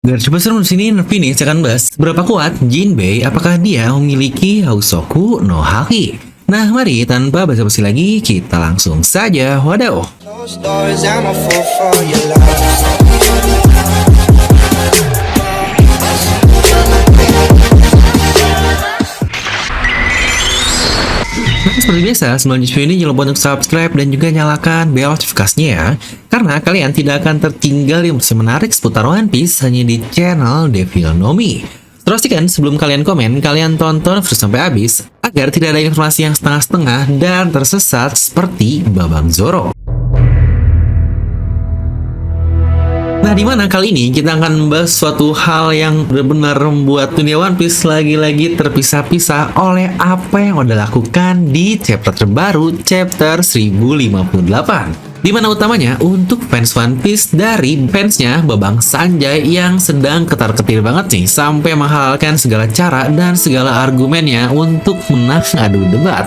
Biar coba seru di sini Nerfi nih, saya akan bahas seberapa kuat Jinbei, apakah dia memiliki Hausoku no Haki. Nah, mari tanpa basa-basi lagi, kita langsung saja wadaw. Closed doors, I'm a fool for your love. Nah, seperti biasa, sebelum video ini jangan lupa untuk subscribe dan juga nyalakan bel notifikasinya ya. Karena kalian tidak akan tertinggal yang masih menarik seputar One Piece hanya di channel Devil Nomi. Terus kan sebelum kalian komen, kalian tonton terus sampai habis agar tidak ada informasi yang setengah-setengah dan tersesat seperti Babang Zoro. Nah, dimana kali ini kita akan membahas suatu hal yang benar-benar membuat dunia One Piece lagi-lagi terpisah-pisah oleh apa yang udah lakukan di chapter terbaru, chapter 1058. Dimana utamanya untuk fans One Piece dari fansnya Babang Sanjay yang sedang ketar-ketir banget nih sampai menghalalkan segala cara dan segala argumennya untuk menang adu debat.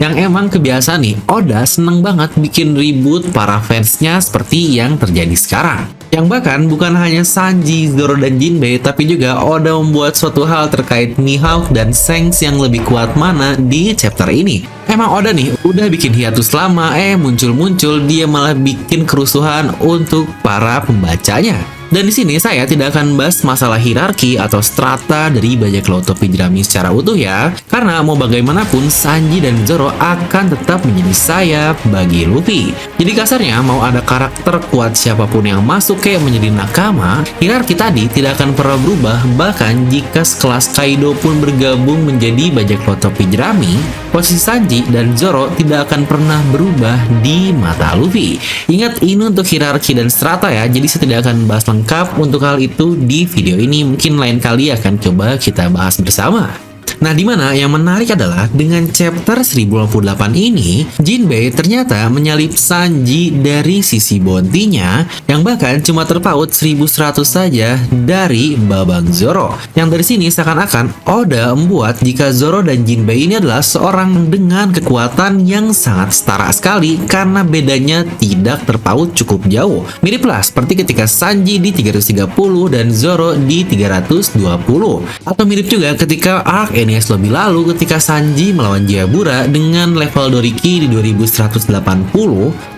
Yang emang kebiasaan nih, Oda seneng banget bikin ribut para fansnya seperti yang terjadi sekarang. Yang bahkan bukan hanya Sanji, Zoro, dan Jinbei, tapi juga Oda membuat suatu hal terkait Mihawk dan Shanks yang lebih kuat mana di chapter ini. Emang Oda nih udah bikin hiatus lama, muncul-muncul dia malah bikin kerusuhan untuk para pembacanya. Dan di sini saya tidak akan bahas masalah hierarki atau strata dari bajak laut topi jerami secara utuh ya, karena mau bagaimanapun Sanji dan Zoro akan tetap menjadi sayap bagi Luffy. Jadi kasarnya mau ada karakter kuat siapapun yang masuk kayak menjadi nakama, hierarki tadi tidak akan pernah berubah. Bahkan jika sekelas Kaido pun bergabung menjadi bajak laut topi jerami, posisi Sanji dan Zoro tidak akan pernah berubah di mata Luffy. Ingat, ini untuk hierarki dan strata ya, jadi saya tidak akan bahas lengkap untuk hal itu di video ini. Mungkin lain kali akan coba kita bahas bersama. Nah, dimana yang menarik adalah dengan chapter 1058 ini, Jinbei ternyata menyalip Sanji dari sisi bounty-nya yang bahkan cuma terpaut 1100 saja dari Babang Zoro. Yang dari sini seakan-akan Oda membuat jika Zoro dan Jinbei ini adalah seorang dengan kekuatan yang sangat setara sekali karena bedanya tidak terpaut cukup jauh. Miriplah seperti ketika Sanji di 330 dan Zoro di 320. Atau mirip juga ketika arc NES lebih lalu ketika Sanji melawan Jabura dengan level Doriki di 2180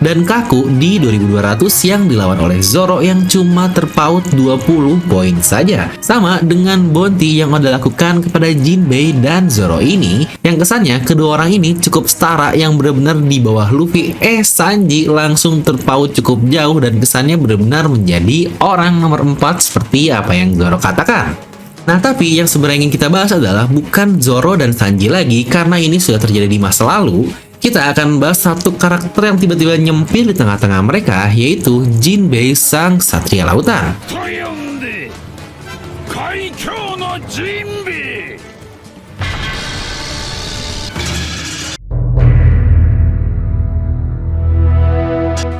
dan Kaku di 2200 yang dilawan oleh Zoro yang cuma terpaut 20 poin saja. Sama dengan bounty yang Oda lakukan kepada Jinbei dan Zoro ini, yang kesannya kedua orang ini cukup setara yang benar-benar di bawah Luffy. Sanji langsung terpaut cukup jauh dan kesannya benar-benar menjadi orang nomor 4 seperti apa yang Zoro katakan. Nah, tapi yang sebenarnya ingin kita bahas adalah bukan Zoro dan Sanji lagi, karena ini sudah terjadi di masa lalu. Kita akan bahas satu karakter yang tiba-tiba nyempil di tengah-tengah mereka, yaitu Jinbei sang Satria Lautan.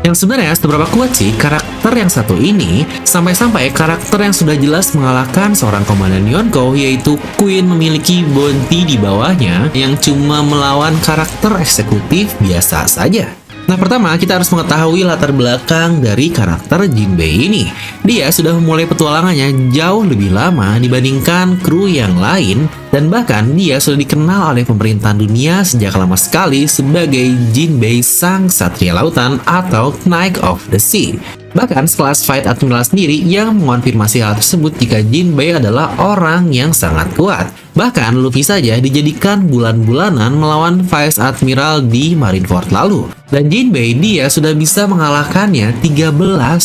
Yang sebenarnya seberapa kuat sih karakter yang satu ini, sampai-sampai karakter yang sudah jelas mengalahkan seorang komandan Yonko, yaitu Queen, memiliki bounty di bawahnya yang cuma melawan karakter eksekutif biasa saja. Nah, pertama kita harus mengetahui latar belakang dari karakter Jinbei ini. Dia sudah memulai petualangannya jauh lebih lama dibandingkan kru yang lain, dan bahkan dia sudah dikenal oleh pemerintahan dunia sejak lama sekali sebagai Jinbei sang Satria Lautan atau Knight of the Sea. Bahkan sekelas Fight Admiral sendiri yang mengonfirmasi hal tersebut jika Jinbei adalah orang yang sangat kuat. Bahkan Luffy saja dijadikan bulan-bulanan melawan Vice Admiral di Marineford lalu. Dan Jinbei dia sudah bisa mengalahkannya 13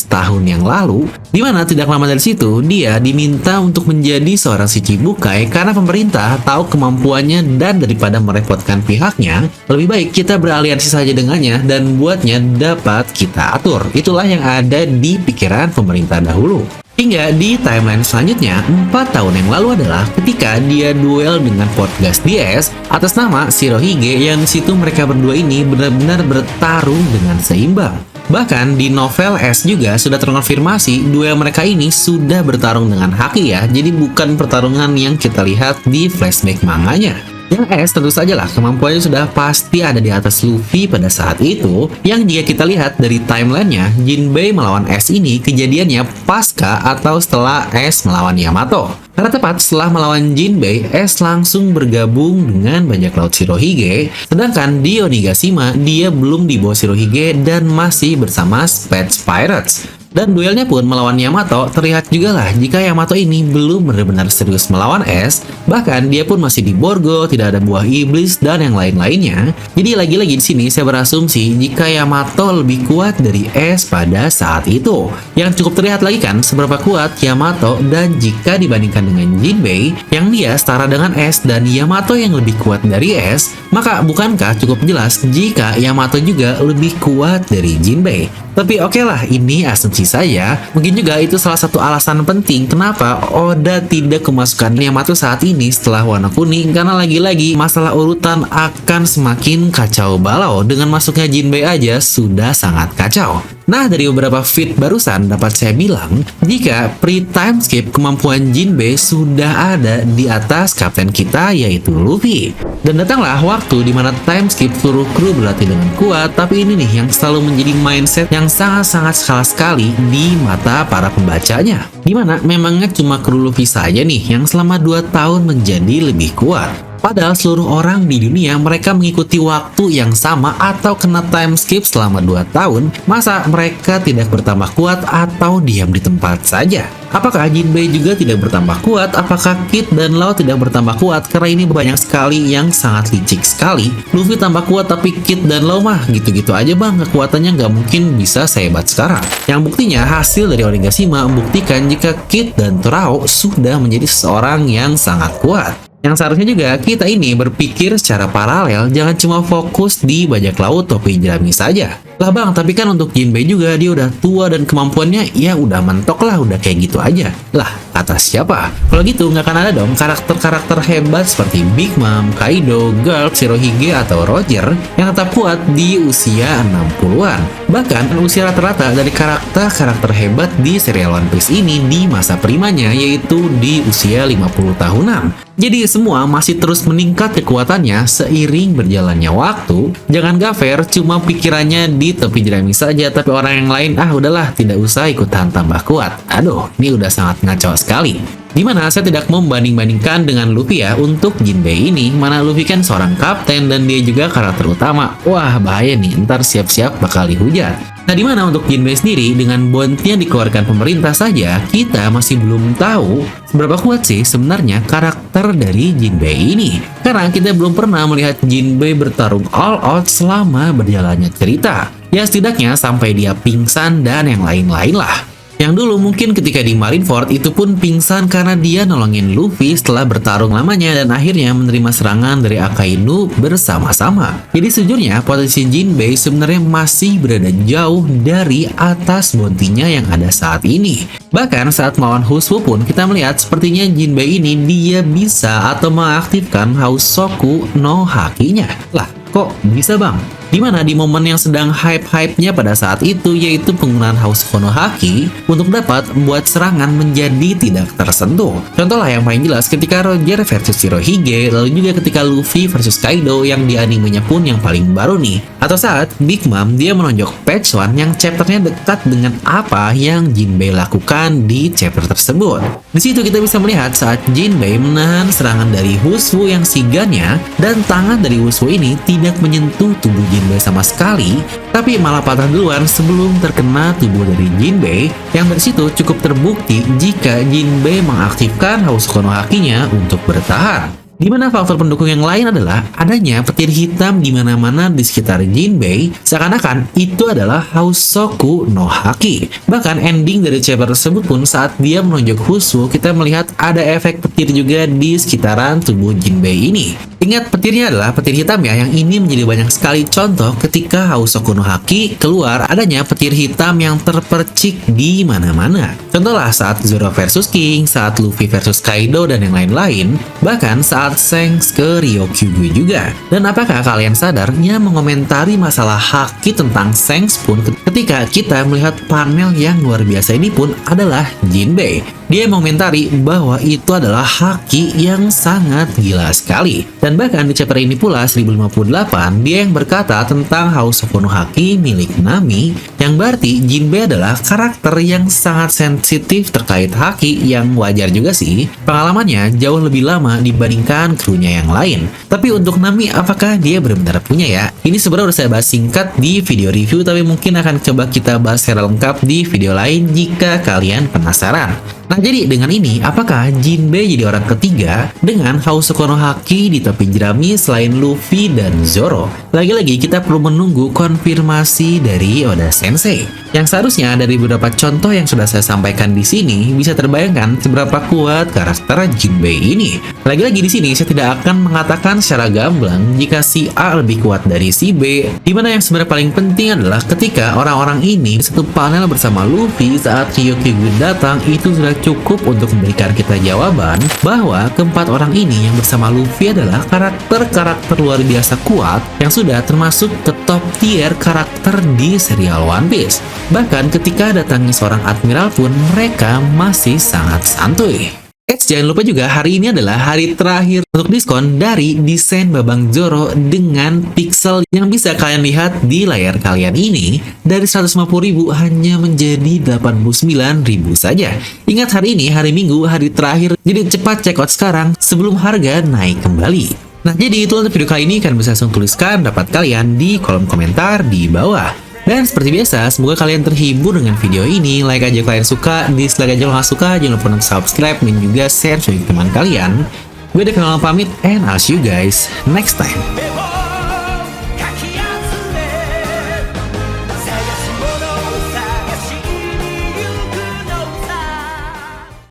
tahun yang lalu, dimana tidak lama dari situ dia diminta untuk menjadi seorang Shichibukai karena pemerintah tahu kemampuannya dan daripada merepotkan pihaknya, lebih baik kita beraliansi saja dengannya dan buatnya dapat kita atur. Itulah yang ada di pikiran pemerintah dahulu. Hingga di timeline selanjutnya, 4 tahun yang lalu adalah ketika dia duel dengan Portgas DS atas nama Shirohige, yang situ mereka berdua ini benar-benar bertarung dengan seimbang. Bahkan di novel S juga sudah terkonfirmasi duel mereka ini sudah bertarung dengan haki ya, jadi bukan pertarungan yang kita lihat di flashback manganya. Yang S tentu sajalah kemampuannya sudah pasti ada di atas Luffy pada saat itu, yang jika kita lihat dari timelinenya, Jinbei melawan S ini kejadiannya pasca atau setelah S melawan Yamato. Karena tepat setelah melawan Jinbei, S langsung bergabung dengan bajak laut Shirohige, sedangkan di Onigashima dia belum di bawah Shirohige dan masih bersama Spades Pirates. Dan duelnya pun melawan Yamato terlihat juga lah jika Yamato ini belum benar-benar serius melawan S, bahkan dia pun masih di Borgo, tidak ada buah iblis dan yang lain-lainnya. Jadi lagi-lagi di sini saya berasumsi jika Yamato lebih kuat dari S pada saat itu. Yang cukup terlihat lagi kan seberapa kuat Yamato, dan jika dibandingkan dengan Jinbei yang dia setara dengan S dan Yamato yang lebih kuat dari S, maka bukankah cukup jelas jika Yamato juga lebih kuat dari Jinbei? Tapi oke lah, ini asumsi saya. Mungkin juga itu salah satu alasan penting kenapa Oda tidak kemasukan Yamato saat ini setelah Wano Kuni, karena lagi-lagi masalah urutan akan semakin kacau balau. Dengan masuknya Jinbei aja sudah sangat kacau. Nah, dari beberapa feed barusan dapat saya bilang jika pre-time skip kemampuan Jinbei sudah ada di atas kapten kita yaitu Luffy. Dan datanglah waktu di mana time skip seluruh kru berlatih dengan kuat, tapi ini nih yang selalu menjadi mindset yang sangat-sangat salah sekali di mata para pembacanya. Dimana memangnya cuma kru Luffy saja nih yang selama 2 tahun menjadi lebih kuat. Padahal seluruh orang di dunia mereka mengikuti waktu yang sama atau kena time skip selama 2 tahun, masa mereka tidak bertambah kuat atau diam di tempat saja? Apakah Jinbei juga tidak bertambah kuat? Apakah Kid dan Law tidak bertambah kuat? Karena ini banyak sekali yang sangat licik sekali. Luffy tambah kuat tapi Kid dan Law mah gitu-gitu aja bang, kekuatannya nggak mungkin bisa sehebat sekarang. Yang buktinya hasil dari Onigashima membuktikan jika Kid dan Turao sudah menjadi seseorang yang sangat kuat. Yang seharusnya juga kita ini berpikir secara paralel, jangan cuma fokus di bajak laut topi jerami saja. Lah bang, tapi kan untuk Jinbei juga dia udah tua dan kemampuannya ya udah mentok lah, udah kayak gitu aja. Lah, kata siapa? Kalau gitu nggak akan ada dong karakter-karakter hebat seperti Big Mom, Kaido, Garp, Shirohige, atau Roger yang tetap kuat di usia 60-an. Bahkan usia rata-rata dari karakter-karakter hebat di serial One Piece ini di masa primanya yaitu di usia 50 tahunan. Jadi semua masih terus meningkat kekuatannya seiring berjalannya waktu. Jangan gak fair cuma pikirannya di topi jerami saja, tapi orang yang lain udahlah tidak usah ikutan tambah kuat. Aduh, ini udah sangat ngaco sekali. Dimana saya tidak membanding-bandingkan dengan Luffy ya untuk Jinbei ini, mana Luffy kan seorang kapten dan dia juga karakter utama. Wah bahaya nih, ntar siap-siap bakal dihujat. Nah dimana untuk Jinbei sendiri dengan bounty yang dikeluarkan pemerintah saja, kita masih belum tahu seberapa kuat sih sebenarnya karakter dari Jinbei ini. Karena kita belum pernah melihat Jinbei bertarung all out selama berjalannya cerita. Ya setidaknya sampai dia pingsan dan yang lain-lain lah. Yang dulu mungkin ketika di Marineford itu pun pingsan karena dia nolongin Luffy setelah bertarung lamanya dan akhirnya menerima serangan dari Akainu bersama-sama. Jadi sejujurnya posisi Jinbei sebenarnya masih berada jauh dari atas bounty-nya yang ada saat ini. Bahkan saat melawan Huswu pun kita melihat sepertinya Jinbei ini dia bisa atau mengaktifkan Hausoku no Haki-nya. Lah, kok bisa bang? Dimana di momen yang sedang hype-hype-nya pada saat itu yaitu penggunaan Hausoku no Haki untuk dapat membuat serangan menjadi tidak tersentuh. Contoh lah yang paling jelas ketika Roger versus Shirohige, lalu juga ketika Luffy versus Kaido yang di animenya pun yang paling baru nih. Atau saat Big Mom dia menonjok Page One yang chapternya dekat dengan apa yang Jinbei lakukan di chapter tersebut. Di situ kita bisa melihat saat Jinbei menahan serangan dari Huswu yang siganya dan tangan dari Huswu ini tidak menyentuh tubuh Jinbei sama sekali, tapi malah patah duluan sebelum terkena tubuh dari Jinbei, yang dari situ cukup terbukti jika Jinbei mengaktifkan Hausoku no Haki-nya untuk bertahan. Di mana faktor pendukung yang lain adalah adanya petir hitam di mana-mana di sekitar Jinbei, seakan-akan itu adalah Hausoku no Haki. Bahkan ending dari chapter tersebut pun saat dia menonjok Huswu, kita melihat ada efek petir juga di sekitaran tubuh Jinbei ini. Ingat petirnya adalah petir hitam ya, yang ini menjadi banyak sekali contoh ketika Hausoku no Haki keluar adanya petir hitam yang terpercik di mana-mana. Contohlah saat Zoro versus King, saat Luffy versus Kaido dan yang lain-lain, bahkan saat Shanks ke Ryokyu juga. Dan apakah kalian sadarnya mengomentari masalah Haki tentang Shanks pun ketika kita melihat panel yang luar biasa ini pun adalah Jinbei. Dia mengomentari bahwa itu adalah haki yang sangat gila sekali. Dan bahkan di chapter ini pula 1058, dia yang berkata tentang House of Konohaki milik Nami, yang berarti Jinbei adalah karakter yang sangat sensitif terkait haki, yang wajar juga sih. Pengalamannya jauh lebih lama dibandingkan krunya yang lain. Tapi untuk Nami, apakah dia benar-benar punya ya? Ini sebenarnya udah saya bahas singkat di video review, tapi mungkin akan coba kita bahas secara lengkap di video lain jika kalian penasaran. Nah, jadi dengan ini, apakah Jinbei jadi orang ketiga dengan House of Konohaki di topi jerami selain Luffy dan Zoro? Lagi-lagi kita perlu menunggu konfirmasi dari Oda Sensei. Yang seharusnya dari beberapa contoh yang sudah saya sampaikan di sini bisa terbayangkan seberapa kuat karakter Jinbei ini. Lagi-lagi di sini saya tidak akan mengatakan secara gamblang jika si A lebih kuat dari si B, dimana yang sebenarnya paling penting adalah ketika orang-orang ini satu panel bersama Luffy saat Ryukyu datang, itu sudah cukup untuk memberikan kita jawaban bahwa keempat orang ini yang bersama Luffy adalah karakter-karakter luar biasa kuat yang sudah termasuk ke top tier karakter di serial One Piece. Bahkan ketika datangnya seorang admiral pun mereka masih sangat santuy. Jangan lupa juga hari ini adalah hari terakhir untuk diskon dari desain Babang Zoro dengan pixel yang bisa kalian lihat di layar kalian ini. Dari 150.000 hanya menjadi 89.000 saja. Ingat hari ini hari Minggu, hari terakhir, jadi cepat check out sekarang sebelum harga naik kembali. Nah, jadi itu untuk video kali ini. Kalian bisa langsung tuliskan pendapat kalian di kolom komentar di bawah. Dan seperti biasa, semoga kalian terhibur dengan video ini. Like aja kalian suka, dislike aja kalau nggak suka. Jangan lupa untuk subscribe dan juga share ke teman kalian. Gue Devin pamit, and I'll see you guys next time.